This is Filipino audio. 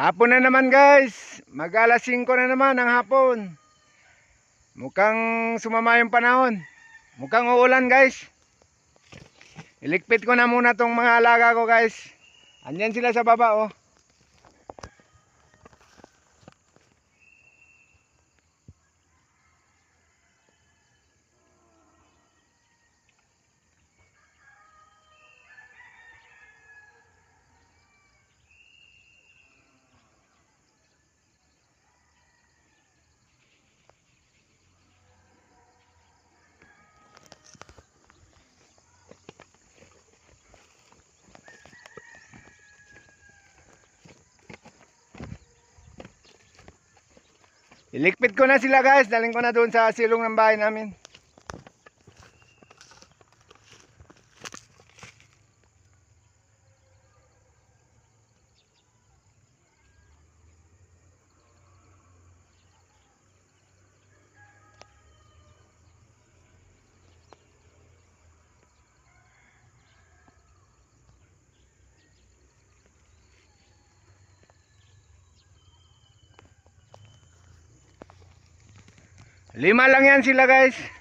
Hapon na naman guys. Mag alas 5 na naman ng hapon. Mukhang sumama yung panahon. Mukhang uulan guys. Ilikpit ko na muna tong mga alaga ko guys. Andyan sila sa baba oh. Ilikpit ko na sila guys. Daling ko na doon sa silong ng bahay namin. Lima lang yan sila guys.